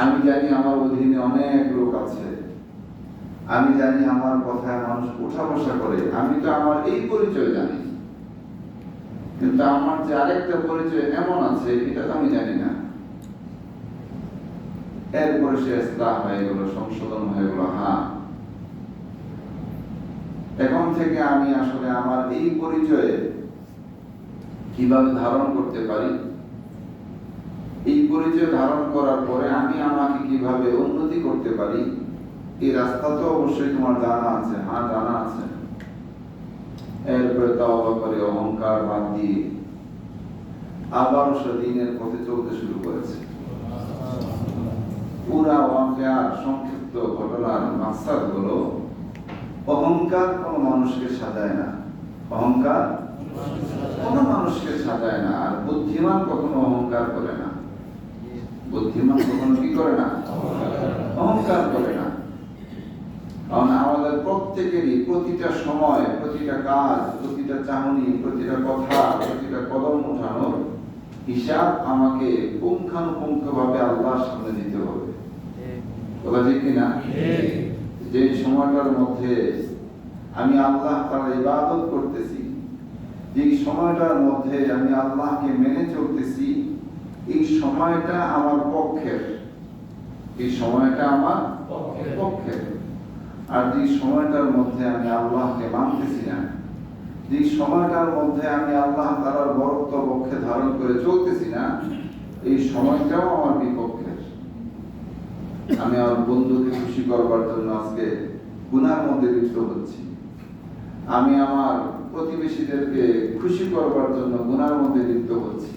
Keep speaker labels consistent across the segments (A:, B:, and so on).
A: আমি জানি আমার অধীনে অনেক লোক আছে, আমি জানি আমার কথায় মানুষ উঠা বসা করে, আমি তো আমার এই পরিচয় জানি, কিন্তু আমার যে আরেকটা পরিচয় এমন আছে এটা তো আমি জানি না। এরপরে সে ইসলাম হয়ে গেল, সংশোধন হয়ে গেল। হ্যাঁ, এখন থেকে আমি আসলে আমার এই পরিচয়ে কিভাবে ধারণ করতে পারি, এই পরিচয় ধারণ করার পরে আমি আমাকে কিভাবে উন্নতি করতে পারি, এই রাস্তা তো অবশ্যই তোমার জানা আছে। হ্যাঁ, জানা আছে। এরপরে তাওবা করে অহংকার বাদ দিয়ে আবার সে দ্বীনের পথে চলতে শুরু করেছে। পুরা ওয়াকিয়ার সংক্ষিপ্ত ঘটনার মাকসাদ হলো, অহংকার কোন মানুষকে সাজায় না, অহংকার কোন মানুষকে সাজায় না। আর বুদ্ধিমান কখনো অহংকার করে না, বুদ্ধিমান কখনো কি করে না? অহংকার করে না। কারণ আমাদের প্রত্যেকেরই প্রতিটা সময়, প্রতিটা কাজ, প্রতিটা চাহনি, প্রতিটা কথা, প্রতিটা কদম উঠানোর হিসাব আমাকে পুঙ্খানুপুঙ্খভাবে আল্লাহর সামনে দিতে হবে। কথা ঠিক কিনা? যে সময়টার মধ্যে আমি আল্লাহ তাআলার ইবাদত করতেছি, যে সময়টার মধ্যে আমি আল্লাহকে মেনে চলতেছি, এই সময়টা আমার পক্ষের, এই সময়টা আমার পক্ষের। আর যে সময়টার মধ্যে আমি আল্লাহকে মানতেছি না, যে সময়টার মধ্যে আমি আল্লাহ তাআলার বরত্ব পক্ষে ধারণ করে চলতেছি না, এই সময়টাও আমার বিপক্ষের। আমি আমার বন্ধুকে খুশি করবার জন্য আজকে গুনার মধ্যে লিপ্ত হচ্ছি, আমি আমার প্রতিবেশীদেরকে খুশি করবার জন্য গুনার মধ্যে লিপ্ত হচ্ছি,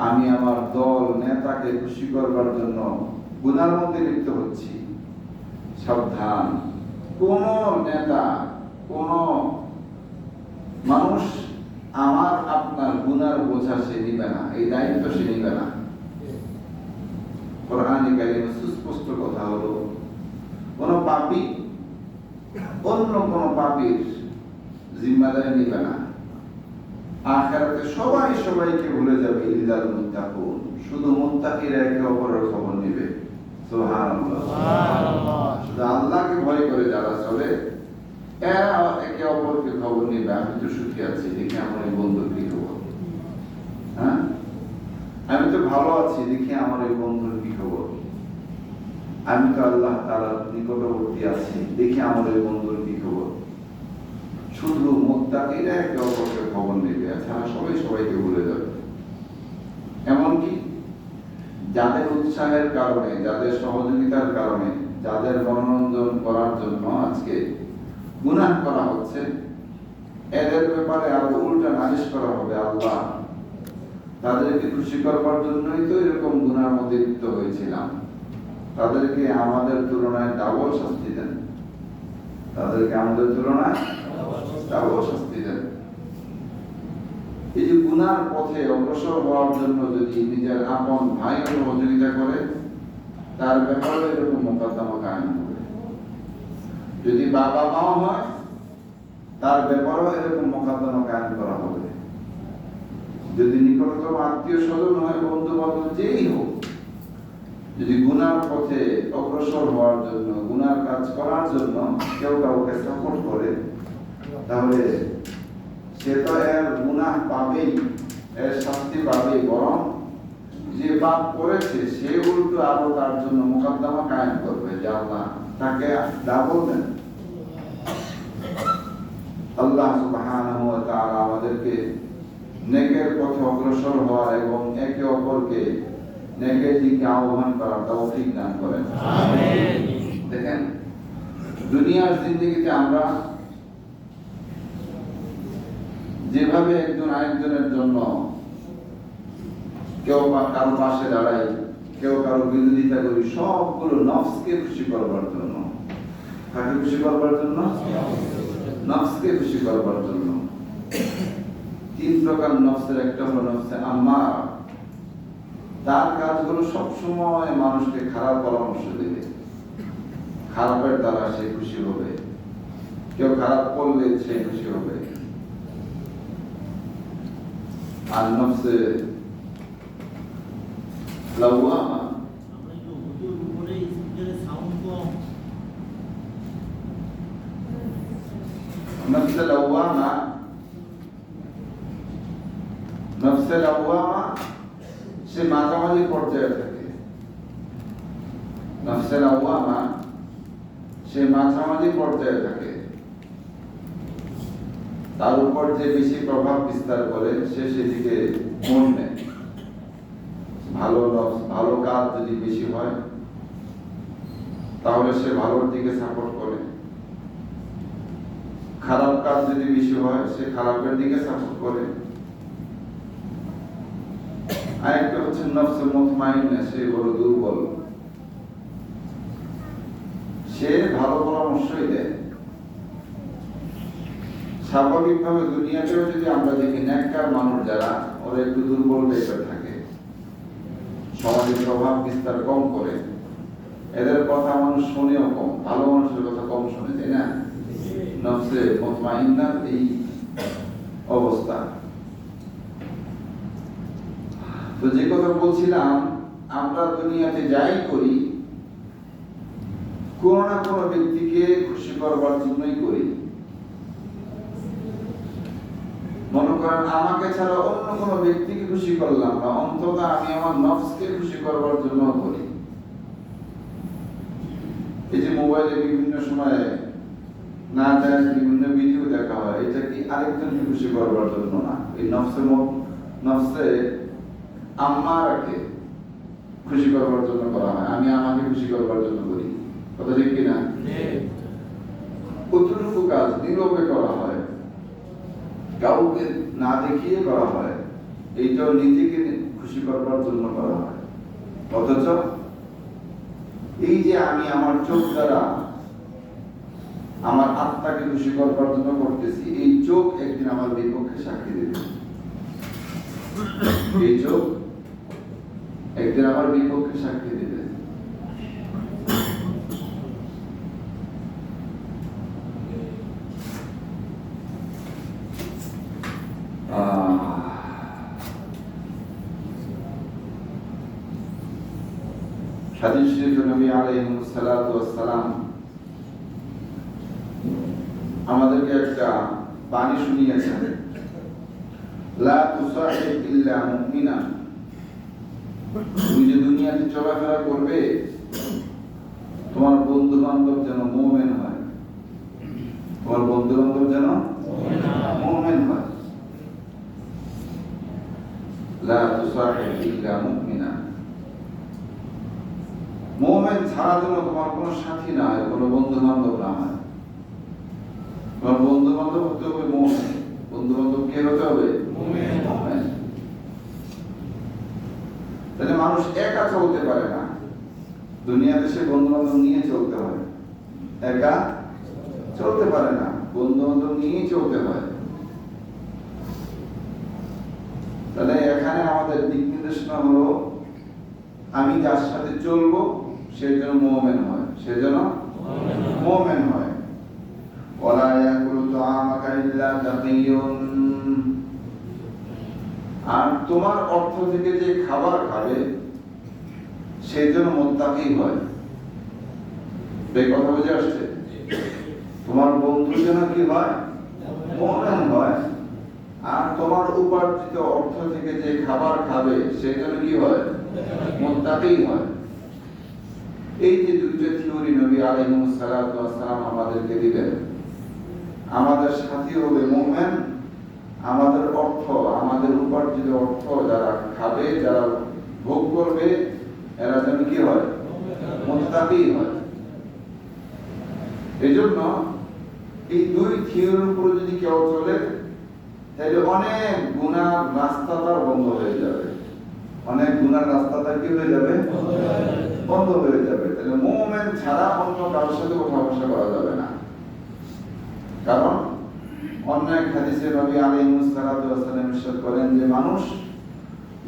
A: আমি আমার দল নেতাকে খুশি করবার জন্য গুনার মধ্যে লিপ্ত হচ্ছি। সাবধান, কোন নেতা, কোন মানুষ আমার আপনার গুনার বোঝা সে নিবে না, এই দায়িত্ব সে নিবে না। কোরআনে কারিমে সুস্পষ্ট কথা হলো, কোন পাপী অন্য কোন পাপীর জিম্মাদারি নিবে না। আখিরাতে সবাই সবাইকে ভুলে যাবে, ইল্লাল মুত্তাকুন, শুধু মুত্তাকিরা একে অপরের খবর নেবে। সুবহানাল্লাহ, সুবহানাল্লাহ। শুধু আল্লাহকে ভয় করে যারা চলে, এরা একে অপরকে খবর নেবে। আমি তো সুখী আছি, দেখি আমার এই বন্ধুর কি খবর। হ্যাঁ, আমি তো ভালো আছি, দেখি আমার এই বন্ধুর কি খবর। আমি তো আল্লাহ তাআলার নিকটবর্তী আছি, দেখি আমার এই বন্ধুর কি খবর। শুধু মুত্তাকিরা একে অপরকে খবর নেবে, এছাড়া সবাই সবাইকে ভুলে যাবে। এমনকি যাদের উৎসাহের কারণে, যাদের সহযোগিতার কারণে, যাদের মনোরঞ্জন করার জন্য আজকে গুনাহ করা হচ্ছে, এদের ব্যাপারে আরো উল্টা নালিশ করা হবে। আল্লাহ, তাদেরকে খুশি করবার জন্যই তো এরকম গুনার মধ্যে লিপ্ত হয়েছিলাম, তাদেরকে আমাদের তুলনায় ডাবল শাস্তি দেন, তাদেরকে আমাদের তুলনায় ডাবল শাস্তি দেন। এই যে গুনার পথে অগ্রসর হওয়ার জন্য যদি নিজের আপন ভাই সহযোগিতা করে, তার ব্যাপারে এরকম মোকদ্দমা কায়েম হবে। যদি বাবা মাও হয়, তার ব্যাপারেও এরকম মোকদ্দমা কায়েম করা হবে। যদি নিকটতম আত্মীয় স্বজন হয়, বন্ধু বান্ধব যেই হোক, যদি গুনার পথে অগ্রসর হওয়ার জন্য, গুনার কাজ করার জন্য কেউ কাউকে সাপোর্ট করে, তাহলে সে তো এর গুনাহ পাবেই, এর শাস্তি পাবেই, বরং যে পাপ করেছে সে উল্টো আরো তার জন্য মোকদ্দমা কায়েম করবে যে আল্লাহ তাকে ডাবল দেন। আল্লাহ সুবহানাহু ওয়া তাআলা আমাদেরকে নেকের পথে অগ্রসর হওয়া এবং একে অপরকে নেকের দিকে আহ্বান করার তৌফিক দান করেন। আমিন। দেখেন, দুনিয়ার জিন্দেগিতে আমরা যেভাবে একজন আরেকজনের জন্য কেউ কারো পাশে দাঁড়াই, কেউ কারো বিরোধিতা করি, সবগুলো নফসকে খুশি করবার জন্য। কাকে খুশি করবার জন্য? নফসকে খুশি করবার জন্য। তিন প্রকার নফসের, একটা হলো নফসে আম্মারা, তার কাজগুলো সবসময় মানুষকে খারাপ পরামর্শ দেবে, খারাপের দ্বারা সে খুশি হবে, কেউ খারাপ করলে সে খুশি হবে। আর নফসে লাওয়ামা, নফসে লাওয়ামা, নফসে লাওয়ামা সে মাঝামাঝি পর্যায়ে থাকে। নফসে লাওয়ামা সে মাঝামাঝি পর্যায়ে থাকে। তার উপর যে বেশি প্রভাব বিস্তার করে সে সেদিকে মন নেয়। ভালো কাজ যদি বেশি হয় তাহলে সে ভালোর দিকে সাপোর্ট করে, খারাপ কাজ যদি বেশি হয় সে খারাপের দিকে সাপোর্ট করে। আরেকটা হচ্ছে নফসে মুতমাইন্না, সে বড় দুর্বল, সে ভালো পরামর্শই দেয়। স্বাভাবিকভাবে দুনিয়াতেও যদি আমরা দেখি নেককার মানুষ যারা, ওরা একটু দুর্বল টাইপের থাকে, সমাজের প্রভাব বিস্তার কম করে, এদের কথা মানুষ শুনেও কম, ভালো মানুষের কথা কম শুনে, তাই না? নফসে মুতমাইন্নার এই অবস্থা। তো যে কথা বলছিলাম, আমরা দুনিয়াতে যাই করি কোন না কোন ব্যক্তিকে খুশি করবার জন্যই করি। মনে করেন আমাকে ছাড়া অন্য কোনো ব্যক্তিকে খুশি করলাম না, অন্তত আমি আমার নফসকে খুশি করবার জন্য করি। এই যে মোবাইলে বিভিন্ন সময়ে না জানি বিভিন্ন ভিডিও দেখা হয়, এটা কি আরেকজনকে খুশি করবার জন্য না, এই নফসে আম্মারাকে খুশি করবার জন্য করা হয়। আমি আমাকে খুশি করবার জন্য করি, কথা ঠিক কিনা? কতটুকু কাজ নীরবে করা হয়, কাউকে না দেখিয়ে করা হয়, এইটাও নিজেকে খুশি করবার জন্য করা হয়। অথচ এই যে আমি আমার চোখ দ্বারা আমার আত্মাকে খুশি করবার জন্য করতেছি, এই চোখ একদিন আমার বিপক্ষে সাক্ষী দেবে। এই চোখ একদিন আমার বিপক্ষে সাক্ষী দেবে। হাদিস শরীফে নবী আলাইহিস সালাতু ওয়াস সালাম আমাদেরকে একটা বাণী শুনিয়েছেন, লা তুসাহিব ইল্লা মুমিনা। তুমি যে দুনিয়াতে চলাফেরা করবে, তোমার বন্ধু বান্ধব যেন মুমিন হয়, তোমার বন্ধু বান্ধব যেন মুমিন হয়। লা তুসাহিব ইল্লা মুমিনা, মুমিন ছাড়া যেন তোমার কোনো সাথী না হয়, কোনো বন্ধু বান্ধব না হয়। তোমার বন্ধু বান্ধব হতে হবে মুমিন। বন্ধু বান্ধব কে হতে হবে? মুমিন। তাহলে মানুষ একা চলতে পারে না, দুনিয়াতে সে বন্ধু বান্ধব নিয়ে চলতে হয়, একা চলতে পারে না, বন্ধু বান্ধব নিয়ে চলতে হয়। তাহলে এখানে আমাদের দিক নির্দেশনা হলো, আমি যার সাথে চলবো সে যেন মুমিন হয়, সে যেন মুমিন হয়। ওয়ালা ইয়াকুলু তুআমাকা ইল্লা তাকিয়ুন, আর তোমার অর্থ থেকে যে খাবার খাবে সে যেন মুত্তাকি হয়। এই কথা বুঝে আসছে? তোমার বন্ধু যেন কি হয়? মুমিন হয়। আর তোমার উপার্জিত অর্থ থেকে যে খাবার খাবে সে যেন কি হয়? মুত্তাকি হয়। এই যে দুইটা থিওরি নবী আলাইহিস সালাতু ওয়াস সালাম আমাদেরকে দিলেন, আমাদের সাথী হবে মুমিন, আমাদের অর্থ, আমাদের উপার্জিত অর্থ যারা খাবে, যারা ভোগ করবে, এরা যেন কি হয়? মুত্তাকি হয়। এজন্য এই দুই থিওরির উপর যদি কেউ চলে, তাহলে অনেক গুনার রাস্তা তার বন্ধ হয়ে যাবে, অনেক গুনার রাস্তা তার কি হয়ে যাবে? বন্ধ হয়ে যাবে। তাহলে মুমিন ছাড়া অন্য কারোর সাথে কথা বসা করা যাবে না। কারণ অন্য এক হাদিসে নবী আলাইহিস সালাতু ওয়াস সালাম ইরশাদ করেন যে মানুষ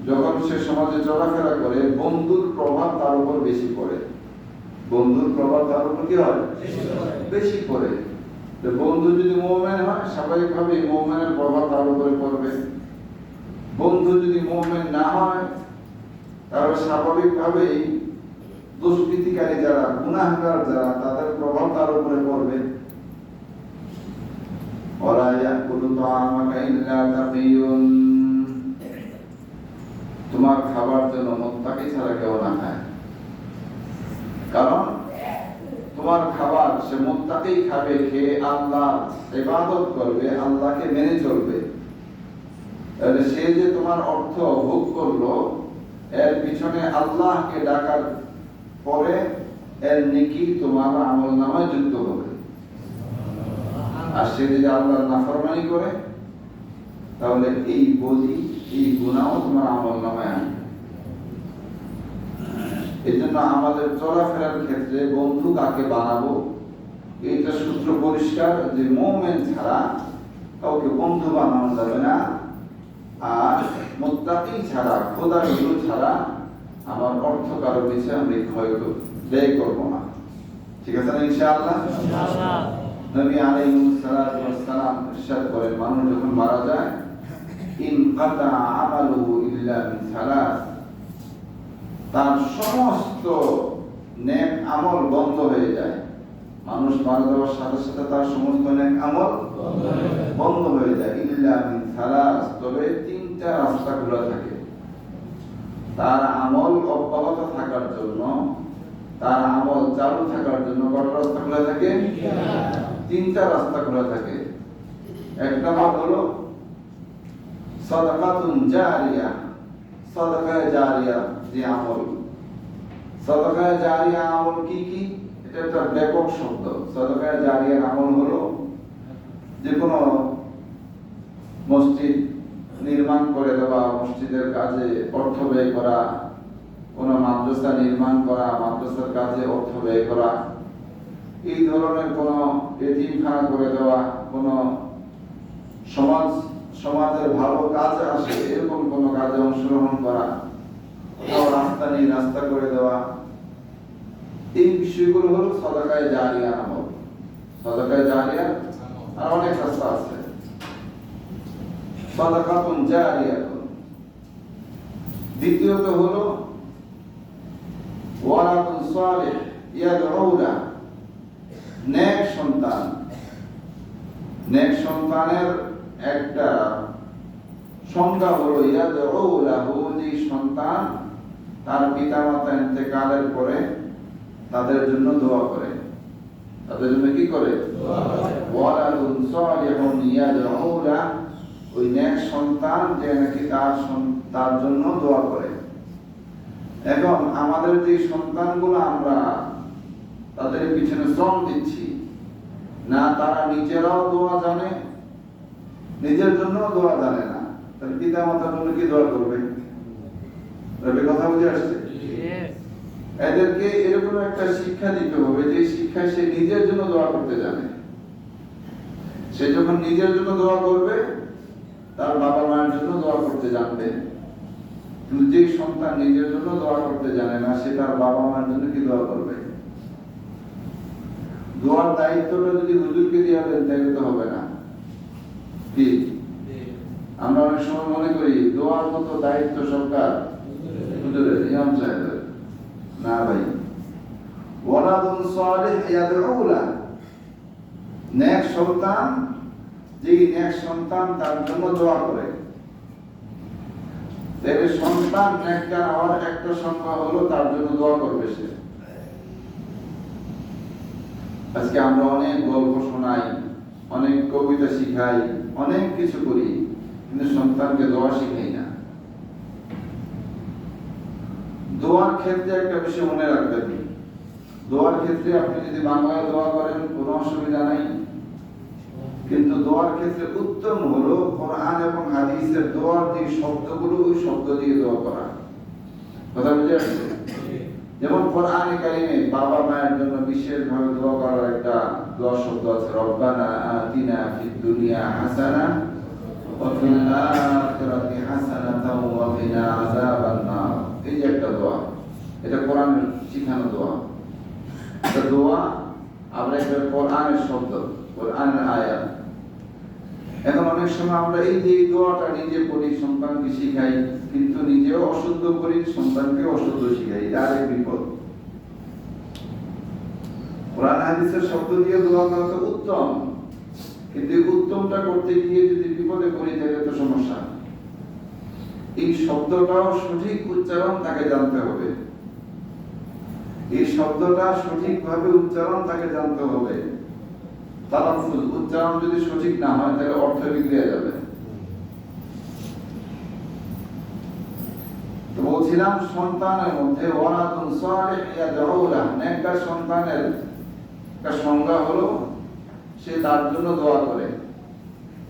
A: যখন সে সমাজে চলাফেরা করে, বন্ধুর প্রভাব তার উপর বেশি পড়ে। বন্ধুর প্রভাব তার উপর কি হয়? বেশি পড়ে। তো বন্ধু যদি মুমিন হয়, স্বাভাবিকভাবেই মুমিনের প্রভাব তার উপরে পড়বে। বন্ধু যদি মুমিন না হয়, তাহলে স্বাভাবিকভাবেই দুষ্কৃতিকারী যারা, গুনাহগার যারা, তাদের প্রভাব তার উপরে পড়বে। ওয়ালা ইয়াকুলু তাআমাকা ইল্লা তাকিয়ুন, তোমার খাবার যেন মুত্তাকি ছাড়া কেউ না খায়। কারণ তোমার খাবার সে মুত্তাকি খাবে, খেয়ে আল্লাহর ইবাদত করবে, আল্লাহকে মেনে চলবে। তাহলে সে যে তোমার অর্থ ভোগ করলো, এর পিছনে আল্লাহকে ডাকার পরে এর নেকি তোমার আমলনামায় যুক্ত হবে। আর সে যদি আল্লাহর নাফরমানি করে, তাহলে এই বলি, এই গুনাহও তোমার আমলনামায় আসবে। এই জন্য আমাদের চলাফেরার ক্ষেত্রে বন্ধু কাকে বানাবো, এইটা সূত্র পরিষ্কার যে মুমিন ছাড়া কাউকে বন্ধু বানানো যাবে না, আর মুত্তাকি ছাড়া, খোদার ভীরু ছাড়া আমার অর্থ কারো পিছনে আমি ব্যয় করবো না। ঠিক আছে না ইনশাআল্লাহ? নবী আলাইহিস সালাতু ওয়াস সালাম ইরশাদ করেন, মানুষ যখন মারা যায়, ইনকাতা আমালুহু ইল্লা মিন সালাস, তার সমস্ত নেক আমল বন্ধ হয়ে যায়। মানুষ মারা যাওয়ার সাথে সাথে তার সমস্ত নেক আমল বন্ধ হয়ে যায়। ইল্লা মিন সালাস, তবে তিনটা রাস্তা খোলা থাকে তার আমল অব্যাহত থাকার জন্য, তার আমল চালু থাকার জন্য। কত রাস্তা খোলা থাকে? তিনটা রাস্তা খোলা থাকে। এক নম্বর হলো সাদাকাতুন জারিয়া, সাদাকা জারিয়া যে আমল। সাদাকা জারিয়া আমল কি কি? এটা একটা ব্যাপক শব্দ। সাদাকা জারিয়ার আমল হলো যে কোনো মসজিদ নির্মাণ করে দেওয়া, মসজিদের কাজে অর্থ ব্যয় করা, কোনো মাদ্রাসা নির্মাণ করা, মাদ্রাসার কাজে অর্থ ব্যয় করা, এই ধরনের কোনো এতিমখানা করে দেওয়া, কোনো সমাজের ভালো কাজ আসে এরকম কোনো কাজে অংশগ্রহণ করা, কোথাও রাস্তা নেই রাস্তা করে দেওয়া, এই বিষয়গুলো হলো সাদাকায়ে জারিয়া আমল। সাদাকায়ে জারিয়া আর অনেক রাস্তা আছে। সাদাকাতুন জারিয়াতুন। দ্বিতীয়ত হলো ওয়ালাদুন সালিহ ইয়াদউলা, নেক সন্তান। নেক সন্তানের একটা সংজ্ঞা হলো ইয়াদউলাহু, যে সন্তান তার পিতামাতা ইন্তেকালের পরে তাদের জন্য দোয়া করে। তাদের জন্য কি করে? দোয়া করে। ওয়ালাদুন সালিহুন ইয়াদউলা, ওই নেক সন্তান যে নাকি তার জন্য দোয়া করে। এখন আমাদের যে সন্তানগুলো আমরা তাদের পিছনে শ্রম দিচ্ছি না, তারা নিজেরাও দোয়া জানে, নিজের জন্য দোয়া জানে না, তাহলে পিতা মাতার জন্য কি দোয়া করবে? কথা বুঝে আসছে? এদেরকে এরকম একটা শিক্ষা দিতে হবে যে শিক্ষায় সে নিজের জন্য দোয়া করতে জানে। সে যখন নিজের জন্য দোয়া করবে, তার বাবা মায়ের জন্য দোয়া করতে জানবে। কিন্তু যে সন্তান নিজের জন্য দোয়া করতে জানে না, সে তার বাবা মায়ের জন্য কি দোয়া করবে? দোয়ার দায়িত্বটা যদি হুজুরকে দিয়ে দেন তাহলে তো হবে না। কি আমরা অনেক সময় মনে করি দোয়ার মতো দায়িত্ব সরকার হুজুরের, ইমাম সাহেবের। না ভাই, ওয়ালাদুন সালিহ ইয়াদউলা, নেক সন্তান, যে নেক সন্তান তার জন্য দোয়া করে। তাহলে সন্তান নেককার হওয়ার একটা সংখ্যা হলো তার জন্য দোয়া করবে সে। আজকে আমরা অনেক গল্প শোনাই, অনেক কবিতা শিখাই, অনেক কিছু করি, কিন্তু সন্তানকে দোয়া শিখাই না। দোয়ার ক্ষেত্রে একটা বিষয় মনে রাখবেন, দোয়ার ক্ষেত্রে আপনি যদি বাংলায় দোয়া করেন কোনো অসুবিধা নাই, কিন্তু দোয়ার ক্ষেত্রে উত্তম হলো কোরআন এবং হাদিসের দোয়ার যে শব্দগুলো, ওই শব্দ দিয়ে দোয়া করা। কথা বুঝে আসছে? যেমন কোরআনে কারিমে বাবা মায়ের জন্য বিশেষভাবে দোয়া করার একটা দোয়া শব্দ আছে, রব্বানা আতিনা ফিদ দুনিয়া হাসানা ওয়া ফিল আখিরাতি হাসানাতাও ওয়া কিনা আযাবান নার। এই যে একটা দোয়া, এটা কোরআনের শিখানো দোয়া। এটা দোয়া আমরা একটা কোরআনের শব্দ, কোরআনের আয়াত। এখন অনেক সময় আমরা এই যে দোয়াটা নিজে পড়ি, সন্তানকে শিখাই, কিন্তু নিজেও অশুদ্ধ করি, সন্তানকে অশুদ্ধ শিখাই। এটা আরেক বিপদ। কোরআন হাদিসের শব্দ দিয়ে দোয়া করা তো উত্তম, কিন্তু উত্তমটা করতে গিয়ে যদি বিপদে পড়ি তাহলে তো সমস্যা। এই শব্দটাও সঠিক উচ্চারণ তাকে জানতে হবে, এই শব্দটা সঠিকভাবে উচ্চারণ তাকে জানতে হবে। তালাফুজ উচ্চারণ যদি সঠিক না হয় তাহলে অর্থ বিগড়ে যাবে। তো বলছিলাম সন্তানের মধ্যে ওয়ালাদুন সালিহ ইয়াদউ লাহু, নেককার সন্তানের একটা সংজ্ঞা হলো সে তার জন্য দোয়া করে।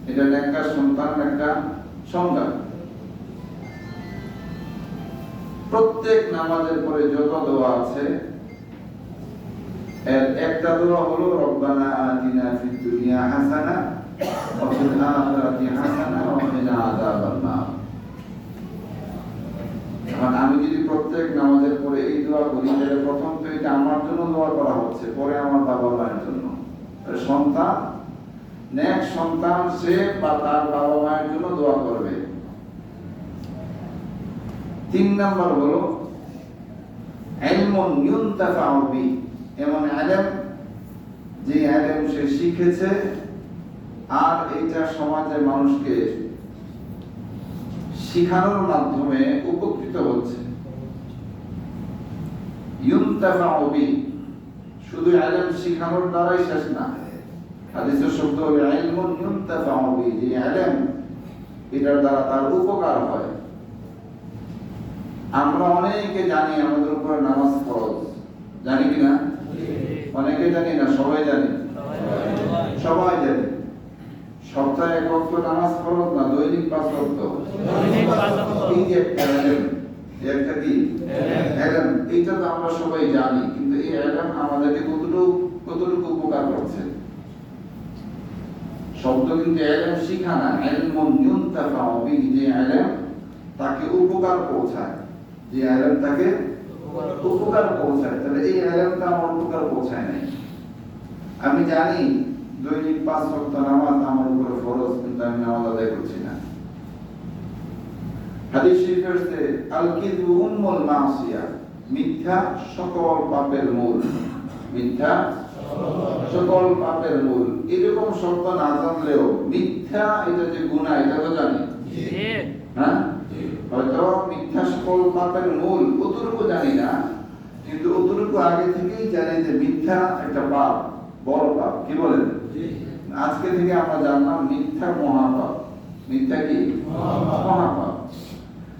A: এটা নেককার সন্তানের একটা সংজ্ঞা। প্রত্যেক নামাজের পরে যত দোয়া আছে এর একটা দোয়া হলো রব্বানা আতিনা ফিদ দুনিয়া হাসানা ওয়া ফিল আখিরাতি হাসানা ওয়া কিনা আযাবান নার। এখন আমি যদি প্রত্যেক নামাজের পরে এই দোয়া করি তাহলে প্রথম তো এটা আমার জন্য দোয়া করা হচ্ছে, পরে আমার বাবা মায়ের জন্য। সন্তান নেক সন্তান সে বা তার বাবা মায়ের জন্য দোয়া করবে। 3 নাম্বার হলো ইলমুন ইউনতাফাউ বি, এমন ইলম যে ইলম সে শিখেছে আর এটা সমাজের মানুষকে শিখানোর মাধ্যমে উপকৃত হচ্ছে। ইউনতাফাউ বি শুধু ইলম শিখানোর দ্বারাই শেষ না, হাদিসের শব্দ হলো ইলমুন ইউনতাফাউ বি, যে ইলম এটার দ্বারা তার উপকার হয়। আমরা অনেকে জানি আমাদের উপরে নামাজ ফরজ, জানি কি না? অনেকে জানি না, সবাই জানি? সবাই জানি। সপ্তাহে এক ওয়াক্ত নামাজ ফরজ না, দৈনিক 5 ওয়াক্ত। এই যে একটা কি ইলম, এটা তো আমরা সবাই জানি, কিন্তু এই ইলম আমাদেরকে কতটুকু উপকার করছে? শব্দ কিন্তু ইলম শিখা না, ইলমুন ইউনতাফাউ বি, যে ইলম তাকে উপকার পৌঁছায়, যে ইলম তাকে উপকার পৌঁছায়। তাহলে এই ইলমটা আমার উপকার পৌঁছায় নাই। আমি জানি দৈনিক 5 ওয়াক্ত নামাজ আমার উপরে ফরজ, কিন্তু আমি নামাজ আদায় করছি না। হাদিস শরীফে আছে আল কিযবু উম্মুল মাসিয়া, মিথ্যা সকল পাপের মূল। মিথ্যা সকল পাপের মূল। এরকম শব্দ না জানলেও মিথ্যা এটা যে গুনাহ এটা তো জানি, হ্যাঁ? হয়তো মিথ্যা সকল পাপের মূল অতটুকু জানি না, কিন্তু অতটুকু আগে থেকেই জানি যে মিথ্যা একটা পাপ, বড় পাপ। কি বলেন? আজকে থেকে আমরা জানলাম মিথ্যা মহাপাপ। মিথ্যা কি? মহাপাপ।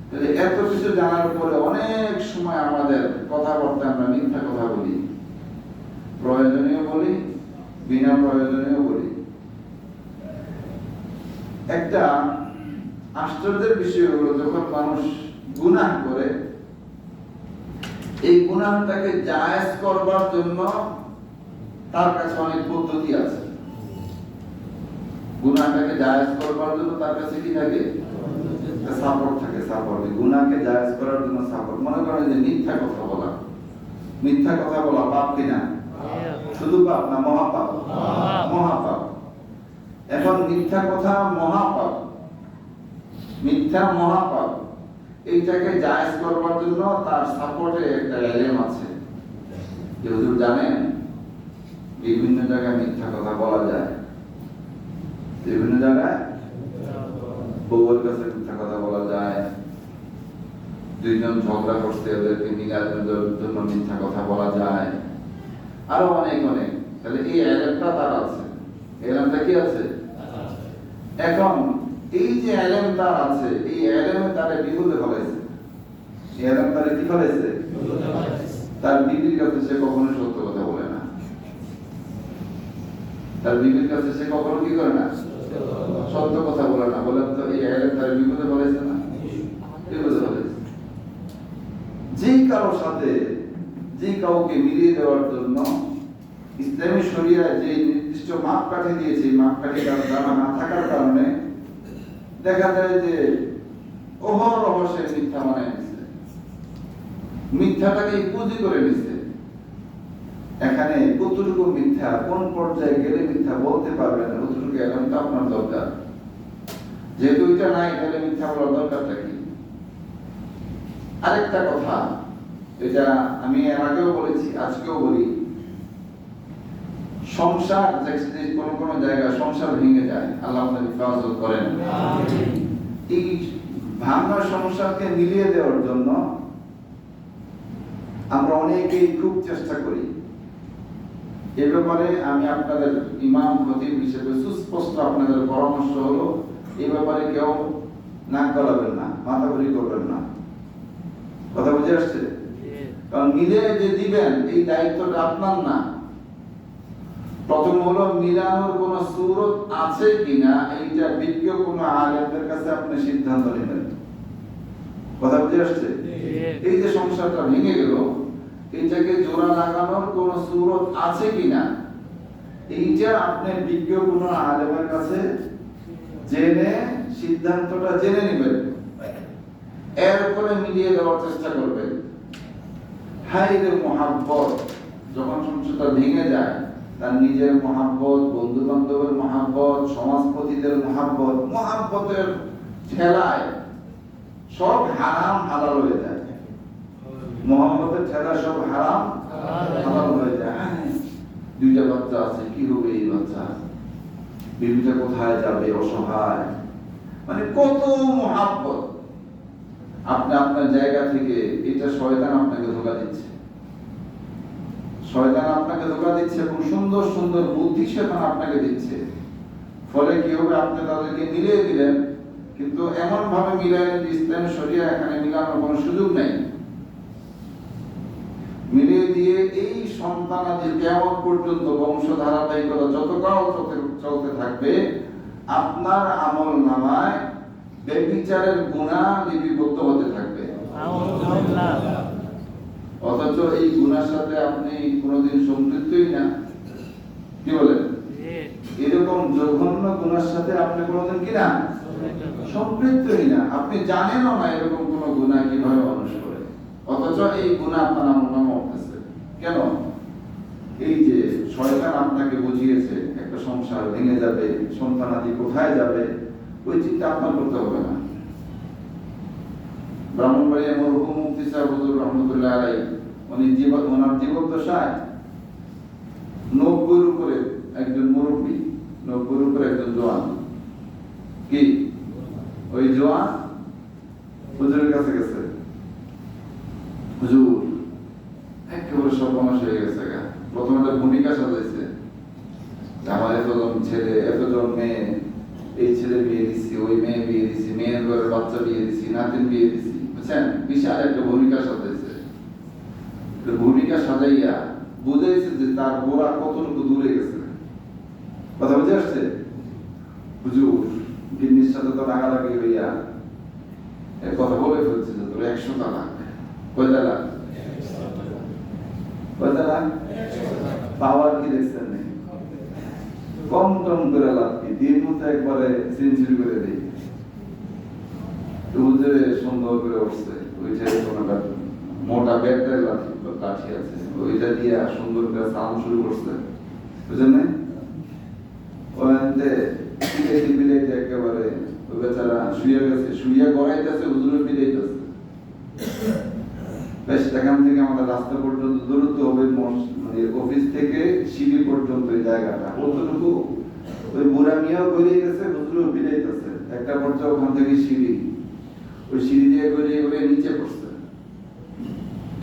A: তাহলে এত কিছু জানার পরে অনেক সময় আমাদের কথাবার্তা আমরা মিথ্যা কথা বলি, প্রয়োজনীয় বলি, বিনা প্রয়োজনীয় বলি। একটা আশ্চর্যের বিষয় হলো যখন মানুষ গুনাহ করে, এই গুনাহটাকে জায়েজ করবার জন্য তার কাছে অনেক পদ্ধতি আছে। গুনাহটাকে জায়েজ করবার জন্য তার কাছে কি থাকে? সাপোর্ট থাকে। সাপোর্ট, গুনাহকে জায়েজ করার জন্য সাপোর্ট। মনে করেন যে মিথ্যা কথা বলা, মিথ্যা কথা বলা পাপ কিনা? শুধু পাপ না মহাপাপ? মহাপাপ। এখন মিথ্যা কথা মহাপাপ, মিথ্যা মহাপাপ, এইটাকে জায়েজ করবার জন্য তার সাপোর্টে একটা ইলম আছে। যে হুজুর জানেন বিভিন্ন জায়গায় মিথ্যা কথা বলা যায়, বিভিন্ন জায়গায় বউয়ের কাছে মিথ্যা কথা বলা যায়, দুইজন ঝগড়া করছে ওদেরকে মিলানোর জন্য মিথ্যা কথা বলা যায়, আরো অনেক অনেক। তাহলে এই ইলমটা তার আছে। ইলমটা কি আছে? এখন এই যে ইলম তার আছে, এই ইলমে তারে বিপদে ফেলাইছে। এই ইলম তারে কি ফেলাইছে? তার বিবির কাছে সে কখনো সত্য কথা বলে না। তার বিবির কাছে সে কখনো কি করে না? সত্য কথা বলে না। বলেন তো এই ইলম তারে বিপদে ফেলাইছে না? বিপদে ফেলাইছে। যেই কারোর সাথে যে কাউকে মিলিয়ে দেওয়ার জন্য ইসলামী শরিয়ায় যে নির্দিষ্ট মাপকাঠি দিয়েছে, মাপকাঠি জানা না থাকার কারণে দেখা যায় যে অহরহ সে মিথ্যা বানায় নিচ্ছে, মিথ্যাটাকে পুঁজি করে নিচ্ছে। এখানে কতটুকু মিথ্যা, কোন পর্যায়ে গেলে মিথ্যা বলতে পারবেন, কতটুকু এলমটা আপনার দরকার। যেহেতু এটা নাই তাহলে মিথ্যা বলার দরকারটা কি? আরেকটা কথা, এটা আমি এর আগেও বলেছি, আজকেও বলি, সংসার কোন কোন জায়গায় সংসার ভেঙে যায়, আল্লাহ আমাদের হেফাজত করেন। এই ভাঙা সংসারকে মিলিয়ে দেওয়ার জন্য আমরা অনেকেই খুব চেষ্টা করি। এ ব্যাপারে আমি আপনাদের ইমাম খতিব হিসেবে সুস্পষ্ট আপনাদের পরামর্শ হলো, এই ব্যাপারে কেউ নাক গলাবেন না, মাথাঘুরি করবেন না। কথা বুঝে আসছে? কারণ মিলে যে দিবেন এই দায়িত্বটা আপনার না। প্রথম হলো মিলানোর কোন সুরত আছে কিনা এইটা বিজ্ঞ কোন আলেমদের কাছে আপনি সিদ্ধান্ত নেবেন। কথা বুঝে আসছে? এই যে সংসারটা ভেঙে গেল, এইটাকে জোড়া লাগানোর কোন সুরত আছে কিনা এইটা আপনি বিজ্ঞ কোন আলেমের কাছে জেনে সিদ্ধান্তটা জেনে নেবেন, এরপরে মিলিয়ে দেওয়ার চেষ্টা করবেন। হাইরে মহাব্বত, যখন সংসারটা ভেঙে যায়, তার নিজের মহাব্বত, বন্ধু বান্ধবের মহাব্বত, সমাজপতিদের মহাব্বত, মহাব্বতের ঠেলায় সব হারাম হালাল হয়ে যায়। মহাব্বতের ঠেলায় সব হারাম হালাল হয়ে যায়। দুইটা বাচ্চা আছে, কি হবে এই বাচ্চা, বিবিটা কোথায় যাবে, অসহায়, মানে কত মহাব্বত। আপনি আপনার জায়গা থেকে, এটা শয়তান আপনাকে ধোঁকা দিচ্ছে। শয়তান আপনাকে ধোঁকা দিচ্ছে এবং সুন্দর সুন্দর বুদ্ধি শয়তান আপনাকে দিচ্ছে। ফলে কি হবে, আপনি তাদেরকে মিলিয়ে দিলেন, কিন্তু এমন ভাবে মিলাইলেন যে ইসলাম শরিয়া এখানে মিলানোর কোনো সুযোগ নেই। মিলিয়ে দিয়ে এই সন্তানাদি কিয়ামত পর্যন্ত বংশ ধারাবাহিকতা যতকাল চলতে থাকবে, আপনার আমল নামায় ব্যভিচারের গুনাহ লিপিবদ্ধ হতে থাকবে। অথচ এই গুনার সাথে আপনি কোনোদিন সম্পৃক্তই না। কি বলেন? এরকম জঘন্য গুনার সাথে আপনি কোনোদিন কি না সম্পৃক্তই না। আপনি জানেনও না এরকম কোন গুনাহ কিভাবে মানুষ করে, অথচ এই গুনাহ আপনার আমল নামা উঠতেছে। কেন? এই যে শয়তান আপনাকে বুঝিয়েছে একটা সংসার ভেঙে যাবে, সন্তানাদি কোথায় যাবে, ওই চিন্তা আপনার করতে হবে না। ব্রাহ্মণবাড়িয়া মরহুম মুফতি সাহেব হুজুর রহমতুল্লাহ আলাইহি, ওনার জীবদ্দশায় 90-র উপরে একজন মুরব্বী, 90-র উপরে একজন জওয়ান, কি ওই জওয়ান হুজুরের কাছে গেছে, হুজুর একেবারে সর্বনাশ হয়ে গেছে। প্রথমে একটা ভূমিকা সাজাইছে, আমার এতজন ছেলে, এতজন মেয়ে, এই ছেলে বিয়ে দিছি, ওই মেয়ে বিয়ে দিছি, মেয়ের ঘরের বাচ্চা বিয়ে দিছি, নাতিন বিয়ে দিছি, বুঝছেন? বিশাল একটা ভূমিকা সাজাইছে। ভূমিকা সাজাইয়া বুঝাইছে যে তার গোড়া কতটুকু দূরে গেছে। কথা বুঝে আসছে? হুজুর গিন্নির সাথে তো রাগারাগি হইয়া এর কথা বলে ফেলছে যে তোর 100 তালাক। কয় তালাক? কয় তালাক? পাওয়ার কি দেখছেন? কম টম করে লাভ কি, দিন মতো একবারে সেঞ্চুরি করে দেয়। হুজুরে সুন্দর করে উঠছে, ওইটা কোনো মোটা ব্যাগটার লাঠি আছে, ওইটা দিয়ে সুন্দর করে সালাম শুরু করছে, বুঝলেন না? ওইতে বিলেতে একেবারে ওই বেচারা শুয়ে গেছে, শুয়ে গড়াইতেছে, হুজুরে বিলেইতেছে। বেশ, এখান থেকে আমাদের রাস্তা পর্যন্ত দূরত্ব হবে, মানে অফিস থেকে সিঁড়ি পর্যন্ত এই জায়গাটা অতটুকু। ওই বুড়া মিয়াও গড়িয়ে গেছে, হুজুরও বিলেইতেছে। একটা পর্যায়ে ওখান থেকে সিঁড়ি, ওই সিঁড়ি দিয়ে গড়িয়ে গড়িয়ে নিচে পড়ছে।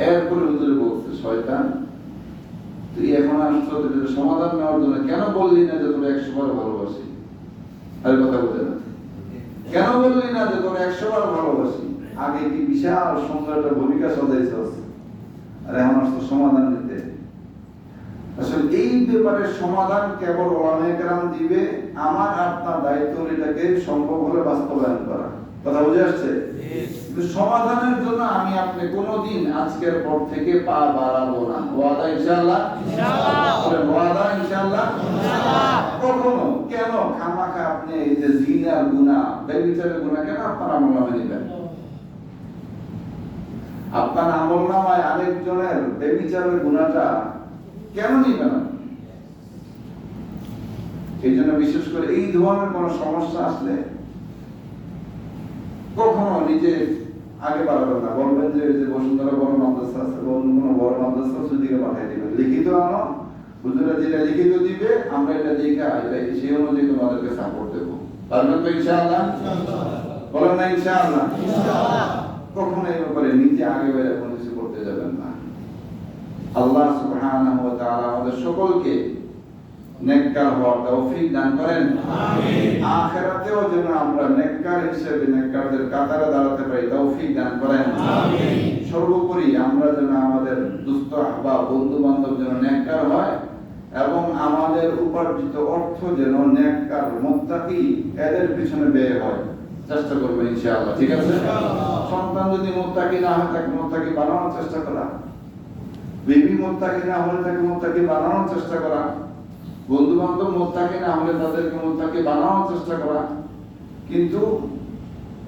A: এরপরে হুজুরে বলছে, শয়তান তুই এখন আসছো সমাধান নেওয়ার জন্য, কেন বললি না যে তোর 100 বার ভালোবাসি? আর কথা বলে না, কেন বললি না যে তোর 100 বার ভালোবাসি? আগে কি বিশাল সুন্দর একটা ভূমিকা সাজাইছস, আর এখন আসতো সমাধান নিতে। আসলে এই ব্যাপারে সমাধান কেবল ওলামায়ে কেরাম দিবে। আমার আপনার দায়িত্ব এটাকে সম্ভব হলে বাস্তবায়ন করা। কথা বুঝে আসছে? কিন্তু সমাধানের জন্য আমি আপনি কোনোদিন আজকের পর থেকে পা বাড়াবো না। ওয়াদা ইনশাআল্লাহ? ইনশাআল্লাহ। ওয়াদা ইনশাআল্লাহ? ইনশাআল্লাহ। কখনো কেন খামাখা আপনি এই যে জিনার গুনাহ, ব্যভিচারের গুনাহ কেন আপনার আমলনামায় দিবেন? আপনার আমলনামায় আরেকজনের ব্যভিচারের গুনাহটা কেন নিবেন? এই জন্য বিশেষ করে এই ধরনের কোন সমস্যা আসলে কখনো নিজে আগে বাড়াবেন না। বলবেন যে বসুন্ধরা বড় মাদ্রাসা আছে, অন্য কোনো বড় মাদ্রাসা সেদিকে পাঠিয়ে দিবেন, লিখিত আনো, হুজুরা যেটা লিখিত দিবে আমরা এটা লিখে এটা সেই অনুযায়ী তোমাদেরকে সাপোর্ট দেবো। পারবেন তো ইনশাআল্লাহ? বলেন না ইনশাআল্লাহ? কখনো এই ব্যাপারে নিজে আগে বাইরে কোনো কিছু করতে যাবেন না। আল্লাহ সুবহানাহু ওয়া তাআলা আমাদের সকলকে নেককার হওয়ার তৌফিক দান করেন। আমিন। আখিরাতেও যেন আমরা নেককার হিসেবে নেককারদের কাতারে দাঁড়াতে পারি, তৌফিক দান করেন। আমিন। সর্বোপরি আমরা যেন আমাদের দুস্থ বা বন্ধু বান্ধব যেন নেককার হয় এবং আমাদের উপার্জিত অর্থ যেন নেককার মুত্তাকি এদের পিছনে ব্যয় হয়, চেষ্টা করবো ইনশাআল্লাহ। ঠিক আছে? সন্তান যদি মুত্তাকি না হয় তাকে মুত্তাকি বানানোর চেষ্টা করা, বিবি মুত্তাকি না হলে তাকে মুত্তাকি বানানোর চেষ্টা করা, বন্ধু বান্ধব মুত্তাকি না হলে তাদেরকে মুত্তাকি বানানোর চেষ্টা করা। কিন্তু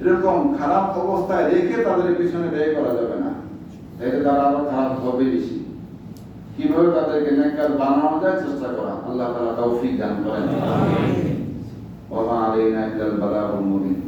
A: এরকম খারাপ অবস্থায় রেখে তাদের পিছনে ব্যয় করা যাবে না, এতে তারা আরো খারাপ হবে বেশি। কিভাবে তাদেরকে নেককার বানানো যায় চেষ্টা করা। আল্লাহ তাআলা তৌফিক দান করেন। আমিন। ওয়া মা আলাইনা ইল্লাল বালাগুল মুবিন।